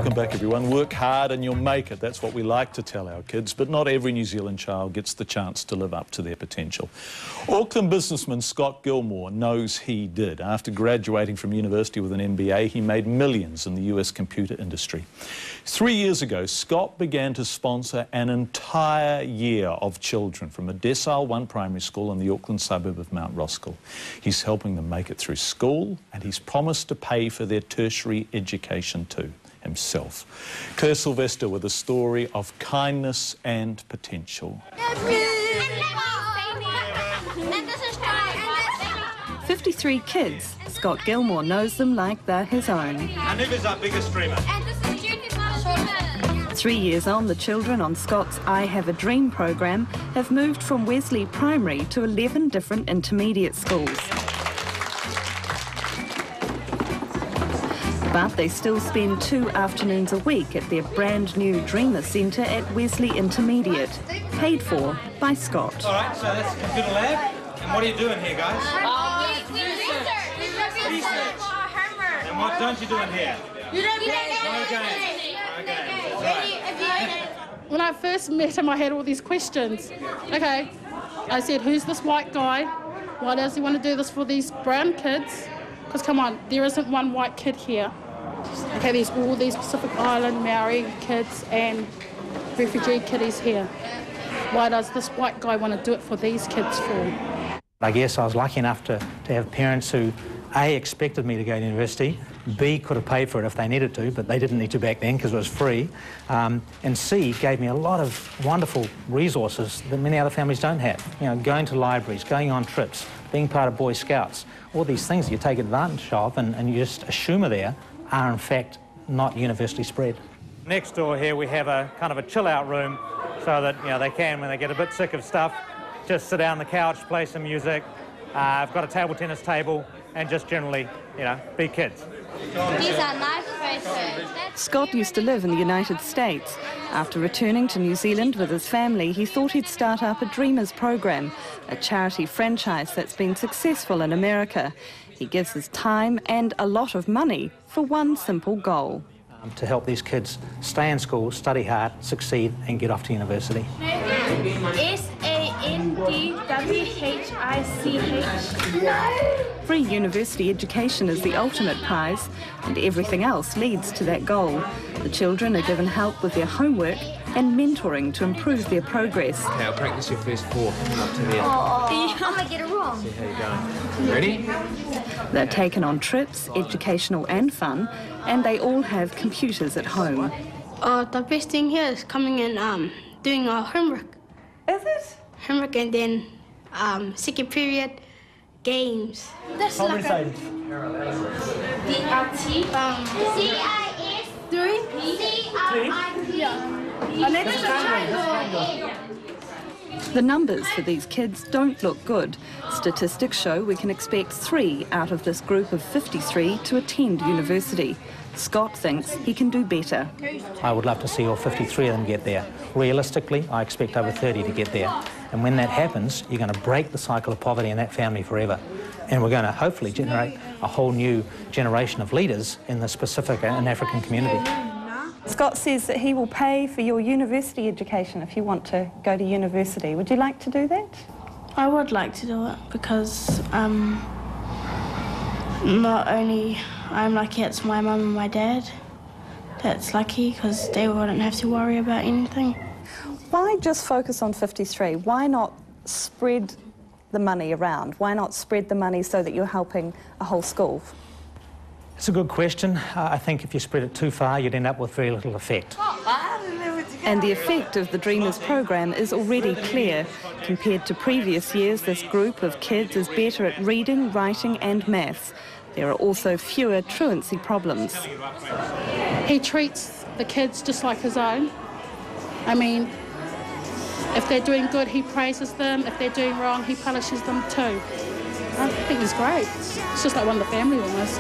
Welcome back, everyone. Work hard and you'll make it. That's what we like to tell our kids, but not every New Zealand child gets the chance to live up to their potential. Auckland businessman Scott Gilmore knows he did. After graduating from university with an MBA, he made millions in the US computer industry. 3 years ago, Scott began to sponsor an entire year of children from a Decile 1 primary school in the Auckland suburb of Mount Roskill. He's helping them make it through school, and he's promised to pay for their tertiary education too, himself. Claire Sylvester with a story of kindness and potential. 53 kids. Scott Gilmore knows them like they're his own. And Niva's our biggest streamer. 3 years on, the children on Scott's I Have a Dream program have moved from Wesley Primary to 11 different intermediate schools. But they still spend 2 afternoons a week at their brand new Dreamer Centre at Wesley Intermediate, paid for by Scott. All right, so that's a computer lab. And what are you doing here, guys? Research. And what don't you do in here? You don't Okay. When I first met him, I had all these questions. Okay, I said, who's this white guy? Why does he want to do this for these brown kids? Because come on, there isn't one white kid here. Okay, there's all these Pacific Island Maori kids and refugee kiddies here. Why does this white guy want to do it for these kids for? I guess I was lucky enough to have parents who, A, expected me to go to university, B, could have paid for it if they needed to, but they didn't need to back then because it was free, and C, gave me a lot of wonderful resources that many other families don't have. You know, going to libraries, going on trips, being part of Boy Scouts, all these things that you take advantage of and you just assume are there are in fact not university spread. Next door here we have a kind of a chill-out room so that, you know, they can, when they get a bit sick of stuff, just sit down on the couch, play some music. I've got a table tennis table and just generally, you know, be kids. These are nice photos. Scott used to live in the United States. After returning to New Zealand with his family, he thought he'd start up a Dreamers program, a charity franchise that's been successful in America. He gives his time and a lot of money for one simple goal. To help these kids stay in school, study hard, succeed and get off to university. SANDWHICH. Free university education is the ultimate prize, and everything else leads to that goal. The children are given help with their homework and mentoring to improve their progress. Okay, I'll practice your first 4 coming up to there. I might get it wrong. See how you're going. Ready? They're taken on trips, educational and fun, and they all have computers at home. The best thing here is coming and doing our homework. Is it? Homework and then second period games. That's like a DRT. CIS 3 The numbers for these kids don't look good. Statistics show we can expect 3 out of this group of 53 to attend university. Scott thinks he can do better. I would love to see all 53 of them get there. Realistically, I expect over 30 to get there. And when that happens, you're going to break the cycle of poverty in that family forever. And we're going to hopefully generate a whole new generation of leaders in the Pacific and African community. Scott says that he will pay for your university education if you want to go to university. Would you like to do that? I would like to do it because not only I'm lucky it's my mum and my dad that's lucky because they wouldn't have to worry about anything. Why just focus on 53? Why not spread the money around? Why not spread the money so that you're helping a whole school? It's a good question. I think if you spread it too far, you'd end up with very little effect. And the effect of the Dreamers program is already clear. Compared to previous years, this group of kids is better at reading, writing and maths. There are also fewer truancy problems. He treats the kids just like his own. I mean, if they're doing good, he praises them. If they're doing wrong, he punishes them too. I think he's great. It's just like one of the family almost.